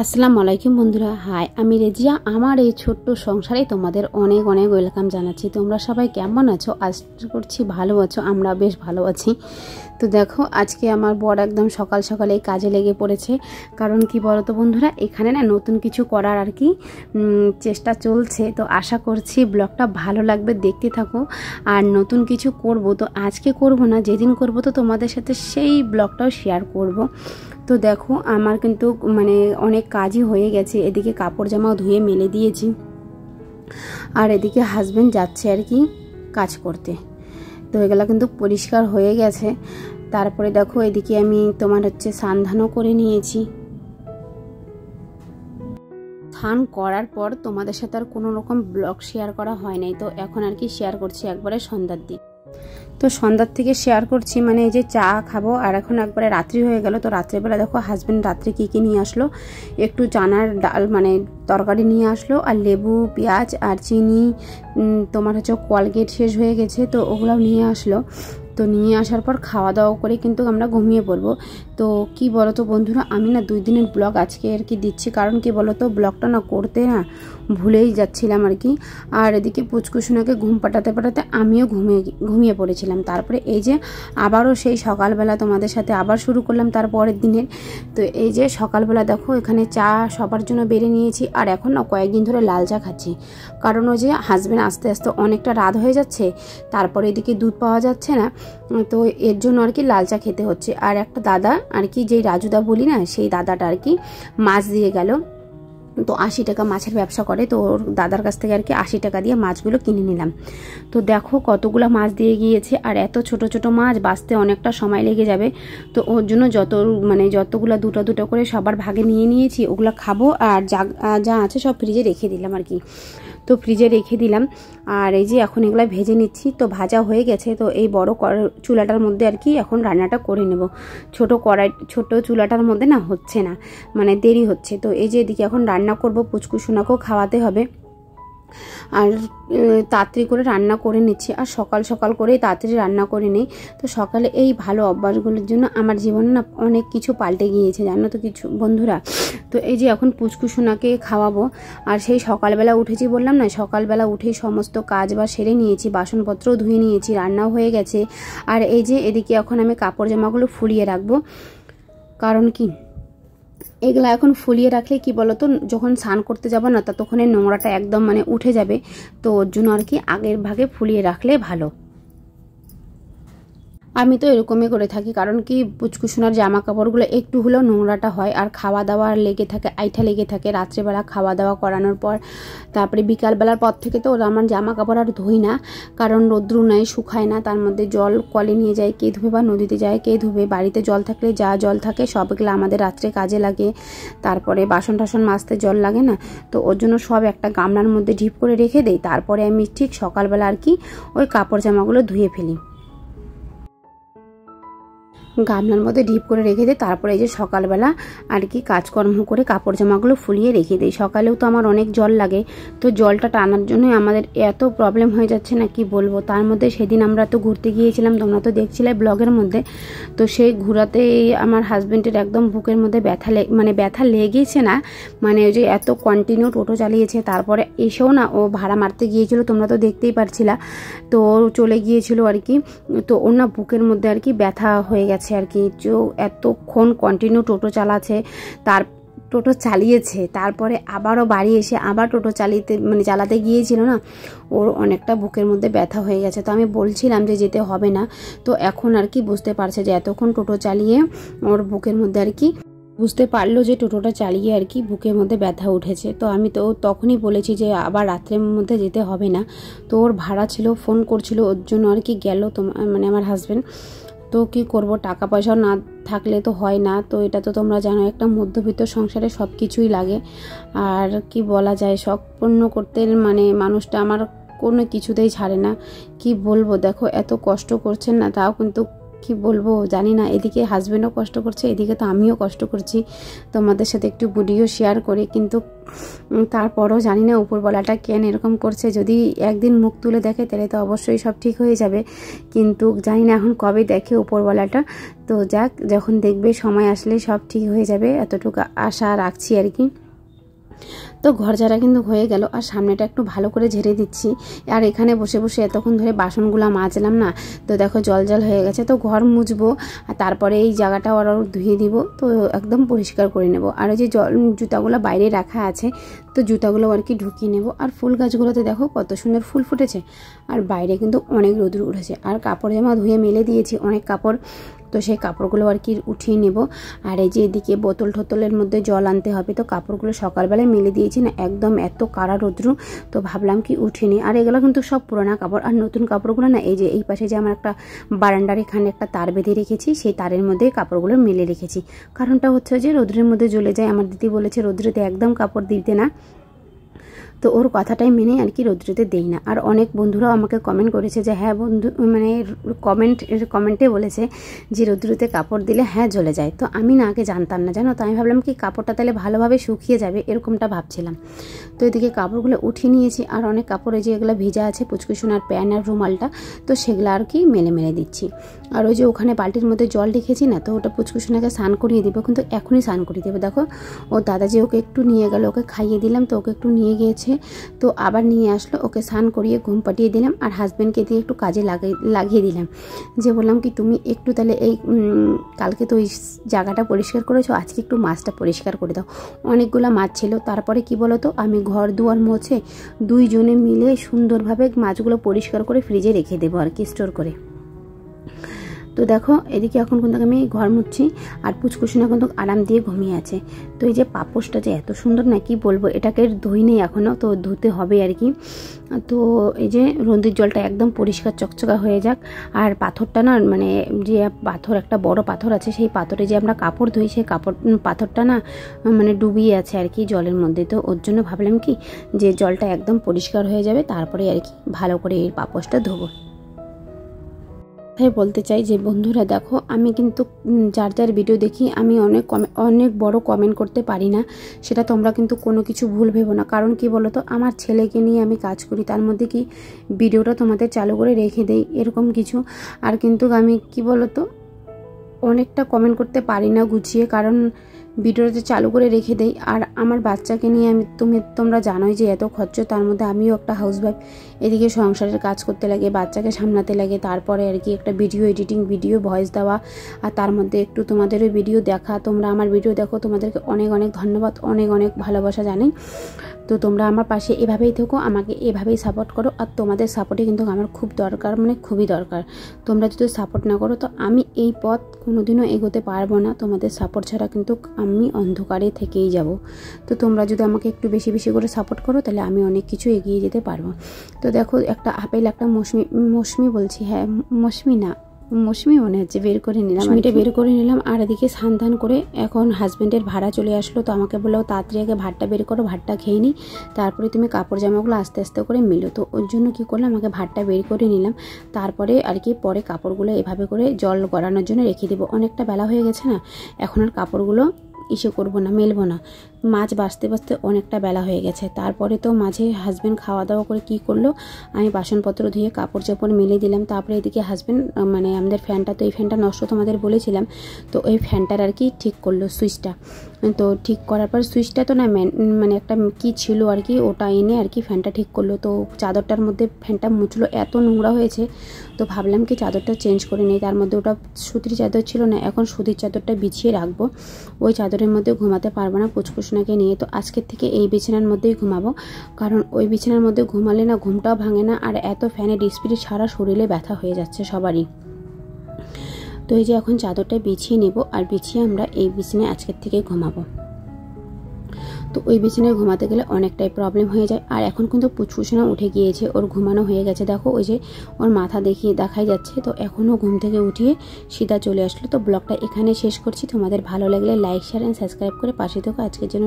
আসসালামু আলাইকুম বন্ধুরা, হাই, আমি রেজিয়া। আমার এই ছোট্ট সংসারে তোমাদের অনেক অনেক ওয়েলকাম জানাচ্ছি। তোমরা সবাই কেমন আছো? আশা করছি ভালো আছো। আমরা বেশ ভালো আছি। তো দেখো, আজকে আমার বর একদম সকাল সকালে কাজে লেগে পড়েছে। কারণ কি বলো তো বন্ধুরা, এখানে না নতুন কিছু করার আর কি চেষ্টা চলছে। তো আশা করছি ব্লগটা ভালো লাগবে, দেখতে থাকো। আর নতুন কিছু করব, তো আজকে করব না, যেদিন করব তো তোমাদের সাথে সেই ব্লগটাও শেয়ার করব। তো দেখো, আমার কিন্তু মানে অনেক কাজই হয়ে গেছে। এদিকে কাপড় জামাও ধুয়ে মেলে দিয়েছি, আর এদিকে হাজবেন্ড যাচ্ছে আর কি কাজ করতে। তো এগুলো কিন্তু পরিষ্কার হয়ে গেছে। তারপরে দেখো, এদিকে আমি তোমার স্নান করে নিয়েছি। স্নান করার পর তোমাদের সাথে আর কোনো রকম ব্লগ শেয়ার করা হয় নাই। তো এখন আর কি শেয়ার করছি একবারে সন্ধ্যার দিক। তো সন্ধ্যার থেকে শেয়ার করছি, মানে এই যে চা খাবো। আর এখন একবারে রাত্রি হয়ে গেল। তো রাত্রেবেলা দেখো হাজব্যান্ড রাত্রে কী নিয়ে আসলো, একটু চানার ডাল মানে তরকারি নিয়ে আসলো, আর লেবু, পেঁয়াজ আর চিনি, তোমার কোলগেট শেষ হয়ে গেছে, তো ওগুলোও নিয়ে আসলো। তো নিয়ে আসার পর খাওয়া দাওয়া করে কিন্তু আমরা ঘুমিয়ে পড়বো। তো কি বলো তো বন্ধুরা, আমি না 2 দিনের ব্লগ আজকে আর কি দিচ্ছি। কারণ কি বলো তো, ব্লগটা না করতে না ভুলেই যাচ্ছিলাম আর কি। আর এদিকে পুচকুসোনাকে ঘুম পাঠাতে পাঠাতে আমিও ঘুমিয়ে পড়েছিলাম। তারপরে এই যে আবারও সেই সকালবেলা তোমাদের সাথে আবার শুরু করলাম তার পরের দিনের। তো এই যে সকালবেলা দেখো, এখানে চা সবার জন্য বেড়ে নিয়েছি। আর এখন না কয়েকদিন ধরে লাল চা খাচ্ছি। কারণ ওই যে হাজব্যান্ড আস্তে আস্তে অনেকটা রাত হয়ে যাচ্ছে, তারপরে এদিকে দুধ পাওয়া যাচ্ছে না, তো এর জন্য আর কি লাল চা খেতে হচ্ছে। আর একটা দাদা আর কি, যেই রাজুদা বলি না, সেই দাদাটা আর কি মাছ দিয়ে গেল। তো 80 টাকা মাছের ব্যবসা করে। তো ওর দাদার কাছ থেকে আর কি 80 টাকা দিয়ে মাছগুলো কিনে নিলাম। তো দেখো কতগুলো মাছ দিয়ে গিয়েছে। আর এত ছোট ছোট মাছ বাছতে অনেকটা সময় লেগে যাবে। তো ওর জন্য যতগুলো দুটো দুটো করে সবার ভাগে নিয়ে নিয়েছি, ওগুলো খাবো। আর যা আছে সব ফ্রিজে রেখে দিলাম আর কি। তো ফ্রিজে রেখে দিলাম। আর এই যে এখন এগুলো ভেজে নিচ্ছি। তো ভাজা হয়ে গেছে। তো এই বড় চুলাটার মধ্যে আর কি এখন রান্নাটা করে নেব। ছোট চুলাটার মধ্যে না হচ্ছে না, মানে দেরি হচ্ছে। তো এই যে এদিকে এখন রান্না করব, পুচকুসোনাকেও খাওয়াতে হবে। আর তাড়াতাড়ি করে রান্না করে নিচ্ছি। আর সকাল সকাল করেই তাড়াতাড়ি রান্না করে নিই। তো সকালে এই ভালো অভ্যাসগুলোর জন্য আমার জীবনে না অনেক কিছু পাল্টে গিয়েছে, জানো তো কিছু বন্ধুরা। তো এই যে এখন পুচকুসোনাকে খাওয়াবো। আর সেই সকালবেলা উঠেছি বললাম না, সকালবেলা উঠেই সমস্ত কাজ বা সেরে নিয়েছি, বাসনপত্রও ধুয়ে নিয়েছি, রান্নাও হয়ে গেছে। আর এই যে এদিকে এখন আমি কাপড় জামাগুলো ফুলিয়ে রাখবো। কারণ কি, এগুলা এখন ফুলিয়ে রাখলে কি বলতো, যখন স্নান করতে যাবো না, ততক্ষণ এই নোংরাটা একদম মানে উঠে যাবে। তো ওর জন্য আর কি আগের ভাগে ফুলিয়ে রাখলে ভালো। আমি তো এরকমই করে থাকি। কারণ কি, পুচকুসোনার জামা কাপড়গুলো একটু হলেও নোংরাটা হয়। আর খাওয়া দাওয়া লেগে থাকে, আইঠা লেগে থাকে রাত্রেবেলা খাওয়া দাওয়া করানোর পর। তারপরে বিকালবেলার পর থেকে তো আমার জামা কাপড় আর ধুই না। কারণ রোদ্রু নেয়, শুকায় না। তার মধ্যে জল কলে নিয়ে যায় কে ধুবে, বা নদীতে যায় কে ধুবে। বাড়িতে জল থাকলে যা জল থাকে সবগুলো আমাদের রাত্রে কাজে লাগে। তারপরে বাসন টাসন মাজতে জল লাগে না। তো ওর জন্য সব একটা গামলার মধ্যে ঢিপ করে রেখে দেই। তারপরে আমি ঠিক সকালবেলা আর কি ওই কাপড় জামাগুলো ধুয়ে ফেলি, গামলার মধ্যে ডিপ করে রেখে দিই। তারপরে এই যে সকালবেলা আর কি কাজকর্ম করে কাপড় জামাগুলো ফুলিয়ে রেখে দিই। সকালেও তো আমার অনেক জল লাগে। তো জলটা টানার জন্যই আমাদের এত প্রবলেম হয়ে যাচ্ছে না, কি বলবো। তার মধ্যে সেদিন আমরা তো ঘুরতে গিয়েছিলাম, তোমরা তো দেখছিলে ব্লগের মধ্যে। তো সেই ঘোরাতেই আমার হাজব্যান্ডের একদম বুকের মধ্যে ব্যথা লেগেছে না, মানে ওই যে এত কন্টিনিউ টোটো চালিয়েছে। তারপরে এসেও না ও ভাড়া মারতে গিয়েছিল, তোমরা তো দেখতেই পারছিলা। তো চলে গিয়েছিল আর কি। তো ওর না বুকের মধ্যে আর কি ব্যথা হয়ে গেছে আর কি। এতক্ষণ কন্টিনিউ টোটো চালিয়েছে, তারপরে আবারও বাড়ি এসে আবার টোটো চালাতে গিয়েছিল না, ওর অনেকটা বুকের মধ্যে ব্যথা হয়ে গেছে। তো আমি বলছিলাম যে যেতে হবে না। তো এখন আর কি বুঝতে পারছে যে এতক্ষণ টোটো চালিয়ে ওর বুকের মধ্যে আর কি বুঝতে পারলো যে টোটোটা চালিয়ে আর কি বুকের মধ্যে ব্যথা উঠেছে। তো আমি তো তখনই বলেছি যে আবার রাত্রের মধ্যে যেতে হবে না। তো ওর ভাড়া ছিল, ফোন করছিল, ওর জন্য আর কি গেল মানে আমার হাজব্যান্ড। তো কি করব, টাকা পয়সাও না থাকলে তো হয় না। তো এটা তো তোমরা জানো, একটা মধ্যবিত্ত সংসারে সব কিছুই লাগে। আর কি বলা যায়, শখ পূর্ণ করতে মানে মানুষটা আমার কোনো কিছুতেই ছাড়ে না। কি বলবো, দেখো এত কষ্ট করছেন না, তাও কিন্তু কি বলবো জানি না, এদিকে হাজব্যান্ডও কষ্ট করছে, এদিকে তো আমিও কষ্ট করছি তোমাদের সাথে একটু ভিডিও শেয়ার করে, কিন্তু তারপরও জানি না উপরওয়ালাটা কেন এরকম করছে। যদি একদিন মুখ তুলে দেখে তাহলে তো অবশ্যই সব ঠিক হয়ে যাবে, কিন্তু জানি না এখন কবে দেখে উপরওয়ালাটা। তো যাক, যখন দেখবে সময় আসলে সব ঠিক হয়ে যাবে, এতটুকু আশা রাখছি আর কি। তো ঘর ঝাড়া কিন্তু হয়ে গেল, আর সামনেটা একটু ভালো করে ঝেড়ে দিচ্ছি। আর এখানে বসে বসে এতক্ষণ ধরে বাসনগুলো মাজলাম না, তো দেখো জল জল হয়ে গেছে। তো ঘর মুছবো আর তারপরে এই জায়গাটা আরও ধুয়ে দিব, তো একদম পরিষ্কার করে নেব। আর ওই যে জুতাগুলো বাইরে রাখা আছে, তো জুতাগুলো আর কি ঢুকিয়ে নেব। আর ফুল গাছগুলোতে দেখো কত সুন্দর ফুল ফুটেছে, আর বাইরে কিন্তু অনেক রোদ উঠেছে। আর কাপড় জামা ধুয়ে মেলে দিয়েছি অনেক কাপড়, তো সেই কাপড়গুলো আর কি উঠিয়ে নেব। আর এই যে এদিকে বোতল টোতলের মধ্যে জল আনতে হবে, তো কাপড়গুলো সকালবেলায় মেলে দিয়েছি না, একদম এত কাড়া রৌদ্র, তো ভাবলাম কি উঠিয়ে নিই। আর এগুলো কিন্তু সব পুরোনো কাপড়, আর নতুন কাপড়গুলো না এই যে এই পাশে যে আমার একটা বারান্দার এখানে একটা তার বেঁধে রেখেছি, সেই তারের মধ্যে কাপড়গুলো মেলে রেখেছি। কারণটা হচ্ছে যে রৌদ্রের মধ্যে জ্বলে যায়, আমার দিদি বলেছে রৌদ্রেতে একদম কাপড় দিতে না, তো ওর কথাটাই মেনে আর কি রৌদ্রতে দেই না। আর অনেক বন্ধুরাও আমাকে কমেন্ট করেছে যে হ্যাঁ বন্ধু, মানে কমেন্টে বলেছে যে রৌদ্রতে কাপড় দিলে হ্যাঁ জ্বলে যায়। তো আমি না আগে জানতাম না, জানো, তো আমি ভাবলাম কি কাপড়টা তাহলে ভালোভাবে শুকিয়ে যাবে, এরকমটা ভাবছিলাম। তো এদিকে কাপড়গুলো উঠিয়ে নিয়েছি, আর অনেক কাপড় এই যে এগুলো ভিজা আছে, পুচকুসোনার প্যান্ট আর রুমালটা, তো সেগুলো আর কি মেলে দিচ্ছি। আর ওই যে ওখানে বালতির মধ্যে জল রেখেছি না, তো ওটা পুচকুসোনাকে স্নান করিয়ে দিব, কিন্তু এখনই স্নান করিয়ে দেবে। দেখো ও দাদাজি ওকে একটু নিয়ে গেল, ওকে খাইয়ে দিলাম, তো ওকে একটু নিয়ে গিয়েছে, তো আবার নিয়ে আসলো, ওকে স্নান করিয়ে ঘুম পাঠিয়ে দিলাম। আর হাজব্যান্ডকে দিয়ে একটু কাজে লাগিয়ে দিলাম, যে বললাম কি তুমি একটু তাহলে এই কালকে তো ওই জায়গাটা পরিষ্কার করেছো, আজকে একটু মাছটা পরিষ্কার করে দাও। অনেকগুলো মাছ ছিল। তারপরে কি বলো তো, আমি ঘর দুয়ার মুছে দুইজনে মিলে সুন্দরভাবে মাছগুলো পরিষ্কার করে ফ্রিজে রেখে দেবো আর কি, স্টোর করে। তো দেখো এদিকে এখন কিন্তু আমি ঘর মুছছি, আর পুচকুসোনা কিন্তু আরাম দিয়ে ঘুমিয়ে আছে। তো এই যে পাপোশটা যে এত সুন্দর না, কি বলবো, এটাকে ধুই নেই এখনও, তো ধুতে হবে আর কি। তো এই যে নদীর জলটা একদম পরিষ্কার চকচকা হয়ে যাক। আর পাথরটা না, মানে যে পাথর, একটা বড় পাথর আছে, সেই পাথরে যে আমরা কাপড় ধুই, সেই পাথরটা না মানে ডুবিয়ে আছে আর কি জলের মধ্যে। তো ওর জন্য ভাবলাম কি যে জলটা একদম পরিষ্কার হয়ে যাবে, তারপরে আর কি ভালো করে এই পাপোশটা ধোবো। তাই বলতে চাই যে বন্ধুরা দেখো, আমি কিন্তু যার ভিডিও দেখি আমি অনেক বড় কমেন্ট করতে পারি না, সেটা তোমরা কিন্তু কোনো কিছু ভুল ভেবো না। কারণ কি বলো তো, আমার ছেলেকে নিয়ে আমি কাজ করি, তার মধ্যে কি ভিডিওটা তোমাদের চালু করে রেখে দেই এরকম কিছু। আর কিন্তু আমি কি বলো তো, অনেকটা কমেন্ট করতে পারি না গুছিয়ে, কারণ ভিডিওটা চালু করে রেখে দেই। আর আমার বাচ্চাকে নিয়ে তোমরা জানোই যে এত খরচ, তার মধ্যে আমিও একটা হাউসওয়াইফ, এদিকে সংসারের কাজ করতে লাগে, বাচ্চাকে সামলাতে লাগে, তারপরে আর কি একটা ভিডিও এডিটিং, ভিডিও ভয়েস দেওয়া, আর তার মধ্যে একটু তোমাদেরও ভিডিও দেখা। তোমরা আমার ভিডিও দেখো, তোমাদেরকে অনেক ধন্যবাদ, অনেক ভালোবাসা জানাই। তো তোমরা আমার পাশে এভাবেই থেকো, আমাকে এভাবেই সাপোর্ট করো। আর তোমাদের সাপোর্টে কিন্তু আমার খুব দরকার, মানে খুবই দরকার। তোমরা যদি সাপোর্ট না করো তো আমি এই পথ কোনোদিনও এগোতে পারবো না। তোমাদের সাপোর্ট ছাড়া কিন্তু আমি অন্ধকারে থেকেই যাব। তো তোমরা যদি আমাকে একটু বেশি করে সাপোর্ট করো, তাহলে আমি অনেক কিছু এগিয়ে যেতে পারবো। তো দেখো একটা আপেল, একটা মৌসুমি বলছি, হ্যাঁ মৌসুমি মনে হচ্ছে, বের করে নিলাম। আর এদিকে স্নান করে এখন হাজব্যান্ডের ভাড়া চলে আসলো, তো আমাকে বললো তাড়াতাড়ি আগে ভাতটা বের করো, ভাতটা খেয়ে নিই, তারপরে তুমি কাপড় জামাগুলো আস্তে আস্তে করে মিলো। তো ওর জন্য কি করলাম, আমাকে ভাতটা বের করে নিলাম, তারপরে আর কি পরে কাপড়গুলো এভাবে করে জল গড়ানোর জন্য রেখে দেবো। অনেকটা বেলা হয়ে গেছে না, এখন আর কাপড়গুলো করবো না, মেলবো না, মাছ বাছতে অনেকটা বেলা হয়ে গেছে। তারপরে তো মাঝে হাজব্যান্ড খাওয়া দাওয়া করে কি করলো, আমি বাসনপত্র ধুয়ে কাপড় চাপড় মেলে দিলাম। তারপরে এদিকে হাজব্যান্ড মানে আমাদের ফ্যানটা, তো এই ফ্যানটা নষ্ট তোমাদের বলেছিলাম, তো ওই ফ্যানটার আর কি ঠিক করলো সুইচটা। তো ঠিক করার পর সুইচটা তো না মানে একটা কি ছিল আর কি, ওটা এনে আর কি ফ্যানটা ঠিক করলো। তো চাদরটার মধ্যে ফ্যানটা মুছলো, এত নোংরা হয়েছে, তো ভাবলাম কি চাদরটা চেঞ্জ করে নেই। তার মধ্যে ওটা সুতির চাদর ছিল না, এখন সুতির চাদরটা বিছিয়ে রাখবো, ওই চাদরের মধ্যে ঘুমাতে পারবো না পুচকুসোনাকে নিয়ে। তো আজকের থেকে এই বিছানার মধ্যেই ঘুমাবো, কারণ ওই বিছানার মধ্যে ঘুমালে না ঘুমটাও ভাঙে না, আর এত ফ্যানের স্পিড সারা শরীরে ব্যথা হয়ে যাচ্ছে সবারই। তো এই যে এখন চাদরটা বিছিয়ে নেব, আর বিছিয়ে আমরা এই বিছানায় আজকের থেকে ঘুমাবো। তো ওই বিছানায় ঘুমাতে গেলে অনেকটাই প্রবলেম হয়ে যায়। আর এখন কিন্তু পুচকুসোনা উঠে গিয়েছে, ওর ঘুমানো হয়ে গেছে, দেখো ওই যে ওর মাথা দেখাই যাচ্ছে। তো এখনও ঘুম থেকে উঠিয়ে সিধা চলে আসলো। তো ব্লগটা এখানে শেষ করছি। তোমাদের ভালো লাগলে লাইক, শেয়ার এন্ড সাবস্ক্রাইব করে পাশে থেকো। আজকের জন্য